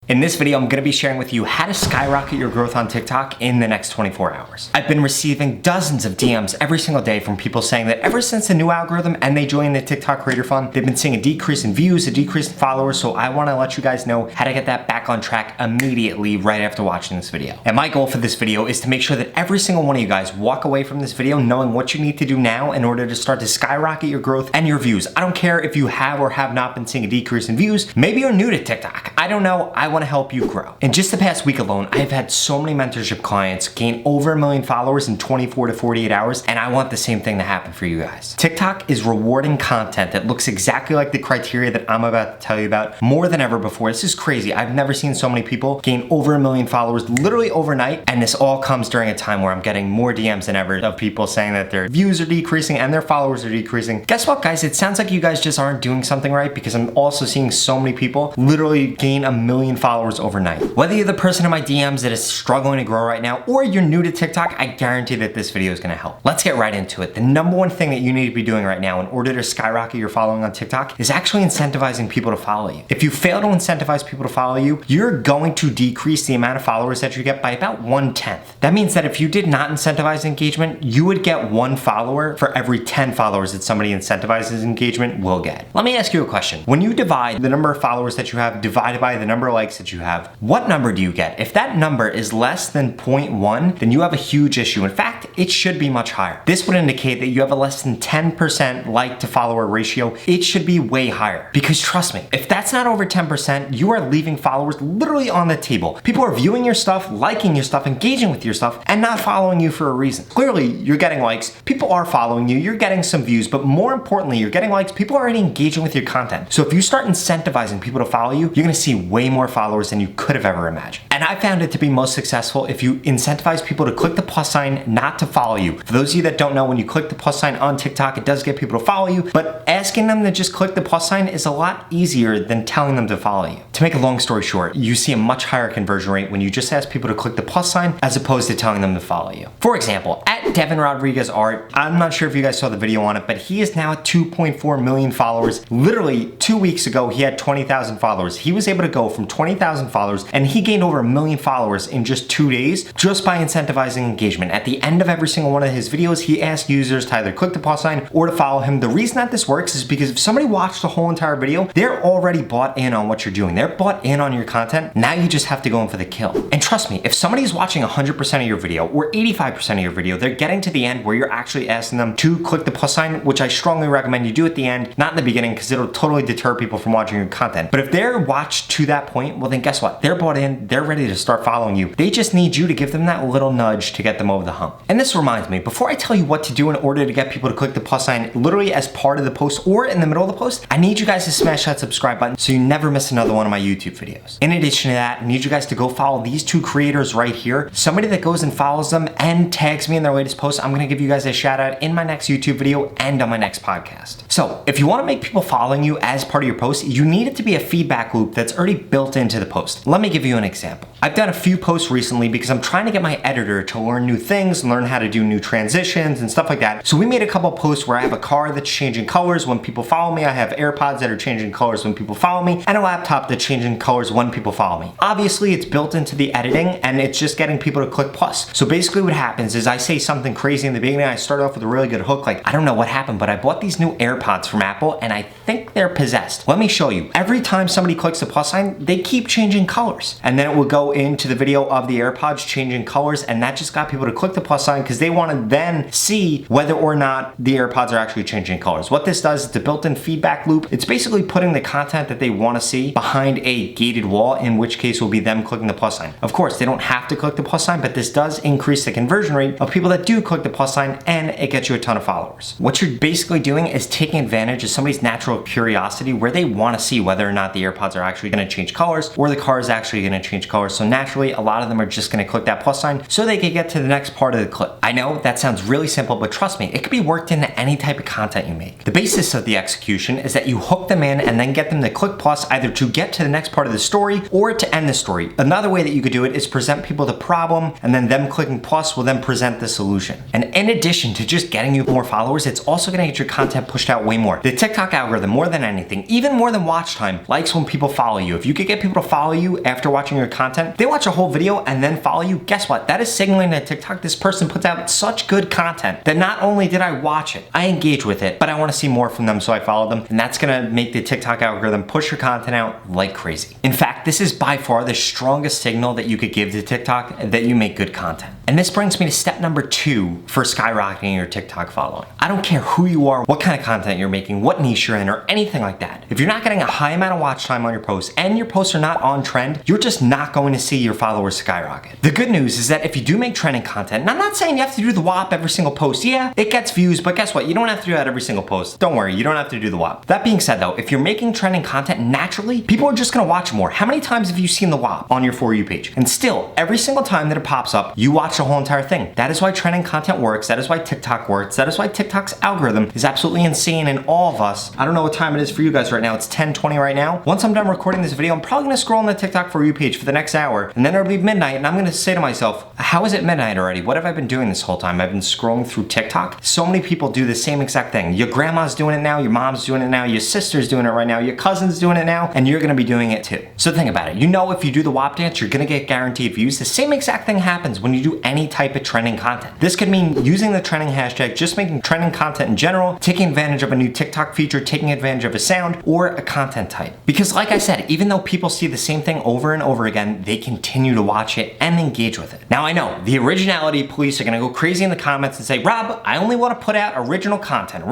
In this video, I'm gonna be sharing with you how to skyrocket your growth on TikTok in the next 24 hours. I've been receiving dozens of DMs every single day from people saying that ever since the new algorithm and they joined the TikTok Creator Fund, they've been seeing a decrease in views, a decrease in followers, so I wanna let you guys know how to get that back on track immediately right after watching this video. And my goal for this video is to make sure that every single one of you guys walk away from this video knowing what you need to do now in order to start to skyrocket your growth and your views. I don't care if you have or have not been seeing a decrease in views. Maybe you're new to TikTok. I don't know. I want to help you grow. In just the past week alone, I've had so many mentorship clients gain over 1 million followers in 24 to 48 hours, and I want the same thing to happen for you guys. TikTok is rewarding content that looks exactly like the criteria that I'm about to tell you about more than ever before. This is crazy. I've never seen so many people gain over 1 million followers literally overnight, and this all comes during a time where I'm getting more DMs than ever of people saying that their views are decreasing and their followers are decreasing. Guess what, guys? It sounds like you guys just aren't doing something right, because I'm also seeing so many people literally gain 1 million followers overnight. Whether you're the person in my DMs that is struggling to grow right now or you're new to TikTok, I guarantee that this video is gonna help. Let's get right into it. The number one thing that you need to be doing right now in order to skyrocket your following on TikTok is actually incentivizing people to follow you. If you fail to incentivize people to follow you, you're going to decrease the amount of followers that you get by about 1/10. That means that if you did not incentivize engagement, you would get 1 follower for every 10 followers that somebody incentivizes engagement will get. Let me ask you a question. When you divide the number of followers that you have divided by the number of likes that you have, what number do you get? If that number is less than 0.1, then you have a huge issue. In fact, it should be much higher. This would indicate that you have a less than 10% like to follower ratio. It should be way higher, because trust me, if that's not over 10%, you are leaving followers literally on the table. People are viewing your stuff, liking your stuff, engaging with your stuff, and not following you for a reason. Clearly, you're getting likes, people are following you, you're getting some views, but more importantly, you're getting likes, people are already engaging with your content. So if you start incentivizing people to follow you, you're gonna see way more followers than you could have ever imagined. And I found it to be most successful if you incentivize people to click the plus sign, not to follow you. For those of you that don't know, when you click the plus sign on TikTok, it does get people to follow you, but asking them to just click the plus sign is a lot easier than telling them to follow you. To make a long story short, you see a much higher conversion rate when you just ask people to click the plus sign as opposed to telling them to follow you. For example, at Devin Rodriguez Art, I'm not sure if you guys saw the video on it, but he is now at 2.4 million followers. Literally 2 weeks ago, he had 20,000 followers. He was able to go from 20,000 followers and he gained over 1 million followers in just 2 days just by incentivizing engagement. At the end of every single one of his videos, he asked users to either click the plus sign or to follow him. The reason that this works is because if somebody watched the whole entire video, they're already bought in on what you're doing. They're bought in on your content. Now you just have to go in for the kill. And trust me, if somebody's watching 100% of your video or 85% of your video, they're getting to the end where you're actually asking them to click the plus sign, which I strongly recommend you do at the end, not in the beginning, because it'll totally deter people from watching your content. But if they're watched to that point, well then guess what? They're bought in, they're ready to start following you. They just need you to give them that little nudge to get them over the hump. And this reminds me, before I tell you what to do in order to get people to click the plus sign literally as part of the post or in the middle of the post, I need you guys to smash that subscribe button so you never miss another one of my YouTube videos. In addition to that, I need you guys to go follow these 2 creators right here. Somebody that goes and follows them and tags me in their latest post, I'm gonna give you guys a shout out in my next YouTube video and on my next podcast. So if you wanna make people following you as part of your post, you need it to be a feedback loop that's already built into the post. Let me give you an example. I've done a few posts recently because I'm trying to get my editor to learn new things, learn how to do new transitions and stuff like that. So we made a couple posts where I have a car that's changing colors when people follow me, I have AirPods that are changing colors when people follow me, and a laptop that's changing colors when people follow me. Obviously, it's built into the editing and it's just getting people to click plus. So basically what happens is I say something crazy in the beginning, I start off with a really good hook, like, I don't know what happened, but I bought these new AirPods from Apple and I think they're possessed. Let me show you. Every time somebody clicks the plus sign, they keep changing colors. And then it will go into the video of the AirPods changing colors, and that just got people to click the plus sign because they want to then see whether or not the AirPods are actually changing colors. What this does, it's a built-in feedback loop. It's basically putting the content that they want to see behind a gated wall, in which case will be them clicking the plus sign. Of course, they don't have to click the plus sign, but this does increase the conversion rate of people that do click the plus sign, and it gets you a ton of followers. What you're basically doing is taking advantage of somebody's natural curiosity where they want to see whether or not the AirPods are actually going to change colors or the car is actually going to change colors. So naturally, a lot of them are just going to click that plus sign so they can get to the next part of the clip. I know that sounds really simple, but trust me, it could be worked into any type of content you make. The basis of the execution is that you hook them in and then get them to click plus either to get to the next part of the story or to end the story. Another way that you could do it is present people the problem, and then them clicking plus will then present the solution. And in addition to just getting you more followers, it's also going to get your content pushed out out way more. The TikTok algorithm, more than anything, even more than watch time, likes when people follow you. If you could get people to follow you after watching your content, they watch a whole video and then follow you, guess what? That is signaling to TikTok this person puts out such good content that not only did I watch it, I engage with it, but I want to see more from them, so I follow them, and that's gonna make the TikTok algorithm push your content out like crazy. In fact, this is by far the strongest signal that you could give to TikTok that you make good content. And this brings me to step number 2 for skyrocketing your TikTok following. I don't care who you are, what kind of content you're making, what niche you're in, or anything like that. If you're not getting a high amount of watch time on your posts and your posts are not on trend, you're just not going to see your followers skyrocket. The good news is that if you do make trending content, and I'm not saying you have to do the WAP every single post. Yeah, it gets views, but guess what? You don't have to do that every single post. Don't worry, you don't have to do the WAP. That being said though, if you're making trending content naturally, people are just gonna watch more. How many times have you seen the WAP on your For You page? And still, every single time that it pops up, you watch the whole entire thing. That is why trending content works. That is why TikTok works. That is why TikTok's algorithm is absolutely insane, and all of us, I don't know what time it is for you guys right now. It's 10:20 right now. Once I'm done recording this video, I'm probably gonna scroll on the TikTok For You page for the next hour, and then it'll be midnight, and I'm gonna say to myself, how is it midnight already? What have I been doing this whole time? I've been scrolling through TikTok. So many people do the same exact thing. Your grandma's doing it now, your mom's doing it now, your sister's doing it right now, your cousin's doing it now, and you're gonna be doing it too. So think about it. You know, if you do the WAP dance, you're gonna get guaranteed views. The same exact thing happens when you do any type of trending content. This could mean using the trending hashtag, just making trending content in general, taking advantage of a new TikTok feature, taking advantage of a sound, or a content type. Because like I said, even though people see the same thing over and over again, they continue to watch it and engage with it. Now I know, the originality police are gonna go crazy in the comments and say, Rob, I only wanna put out original content,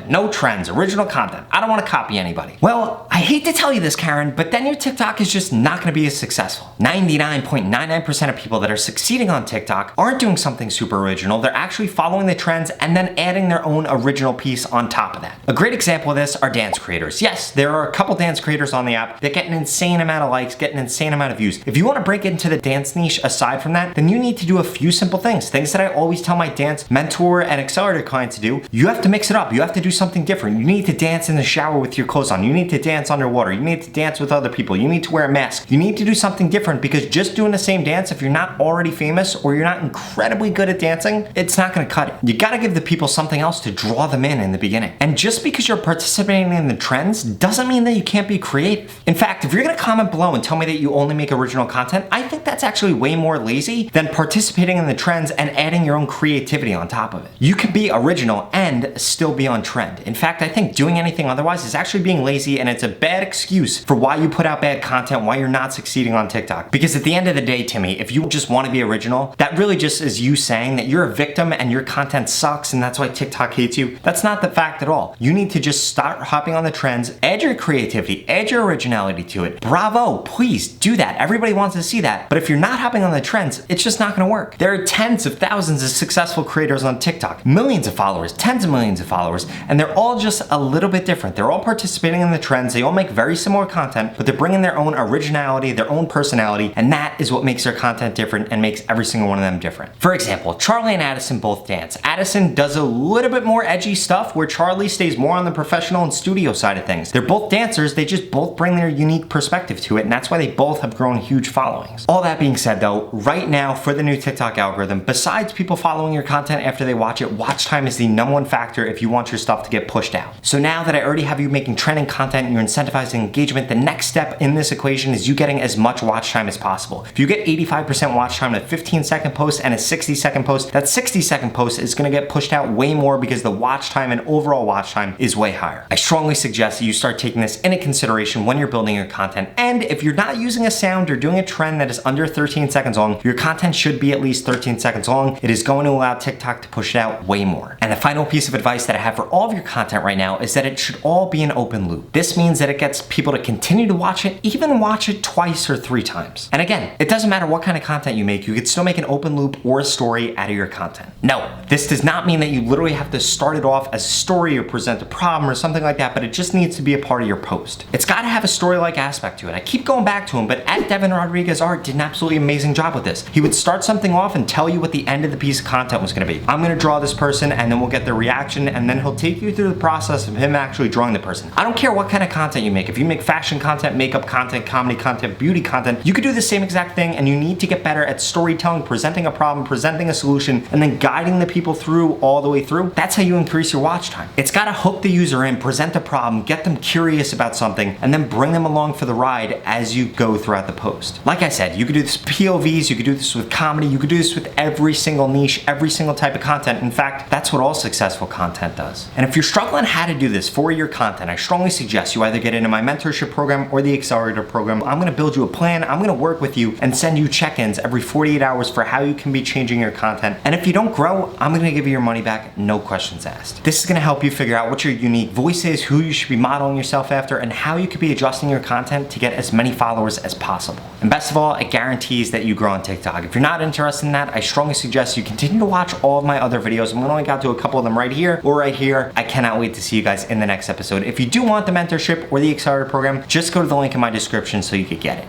no trends, original content. I don't wanna copy anybody. Well, I hate to tell you this, Karen, but then your TikTok is just not gonna be as successful. 99.99% of people that are succeeding on TikTok aren't doing something super original. They're actually following the trends and then adding their own original piece on top of that. A great example of this are dance creators. Yes, there are a couple dance creators on the app that get an insane amount of likes, get an insane amount of views. If you wanna break into the dance niche aside from that, then you need to do a few simple things. Things that I always tell my dance mentor and accelerator clients to do. You have to mix it up. You have to do something different. You need to dance in the shower with your clothes on. You need to dance underwater. You need to dance with other people. You need to wear a mask. You need to do something different, because just doing the same dance, if you're not already famous or you're not incredibly good at dancing, it's not gonna cut it. You gotta give the people something else to draw them in the beginning. And just because you're participating in the trends doesn't mean that you can't be creative. In fact, if you're gonna comment below and tell me that you only make original content, I think that's actually way more lazy than participating in the trends and adding your own creativity on top of it. You can be original and still be on trend. In fact, I think doing anything otherwise is actually being lazy, and it's a bad excuse for why you put out bad content, why you're not succeeding on TikTok. Because at the end of the day, Timmy, if you just wanna be original, that really just is you saying that you're a victim and your content sucks and that's why TikTok hates you. That's not the fact at all. You need to just start hopping on the trends, add your creativity, add your originality to it. Bravo, please do that. Everybody wants to see that. But if you're not hopping on the trends, it's just not gonna work. There are tens of thousands of successful creators on TikTok, millions of followers, tens of millions of followers, and they're all just a little bit different. They're all participating in the trends. They all make very similar content, but they're bringing their own originality, their own personality, and that is what makes their content different and makes every single one of them different. For example, Charlie and Addison both dance. Addison does a little bit more edgy stuff, where Charlie stays more on the professional and studio side of things. They're both dancers, they just both bring their unique perspective to it, and that's why they both have grown huge followings. All that being said though, right now for the new TikTok algorithm, besides people following your content after they watch it, watch time is the #1 factor if you want your stuff to get pushed out. So now that I already have you making trending content and you're incentivizing engagement, the next step in this equation is you getting as much watch time as possible. If you get 85% watch time on a 15-second post and a 60-second post, that 60-second post is gonna get pushed out way more because the watch time and overall watch time is way higher. I strongly suggest that you start taking this into consideration when you're building your content. And if you're not using a sound or doing a trend that is under 13 seconds long, your content should be at least 13 seconds long. It is going to allow TikTok to push it out way more. And the final piece of advice that I have for all of your content right now is that it should all be an open loop. This means that it gets people to continue to watch it, even watch it twice or 3 times. And again, it doesn't matter what kind of content you make, you could still make an open loop or a story out of your content. No, this does not mean that you literally have to start it off as a story or present a problem or something like that, but it just needs to be a part of your post. It's gotta have a story-like aspect to it. I keep going back to him, but at Devin Rodriguez Art did an absolutely amazing job with this. He would start something off and tell you what the end of the piece of content was gonna be. I'm gonna draw this person and then we'll get their reaction, and then he'll take you through the process of him actually drawing the person. I don't care what kind of content you make. If you make fashion content, makeup content, comedy content, beauty content, you could do the same exact thing, and you need to get better at storytelling, presenting a problem, presenting a solution, and then guiding the people through all the way through, that's how you increase your watch time. It's gotta hook the user in, present a problem, get them curious about something, and then bring them along for the ride as you go throughout the post. Like I said, you could do this with POVs, you could do this with comedy, you could do this with every single niche, every single type of content. In fact, that's what all successful content does. And if you're struggling how to do this for your content, I strongly suggest you either get into my mentorship program or the accelerator program. I'm gonna build you a plan, I'm gonna work with you and send you check-ins every 48 hours for how you can be changing your content. And if you don't grow, I'm gonna give you your money back, no questions asked. This is gonna help you figure out what your unique voice is, who you should be modeling yourself after, and how you could be adjusting your content to get as many followers as possible. And best of all, it guarantees that you grow on TikTok. If you're not interested in that, I strongly suggest you continue to watch all of my other videos. I'm only got to a couple of them right here or right here. I cannot wait to see you guys in the next episode. If you do want the mentorship or the accelerator program, just go to the link in my description so you could get it.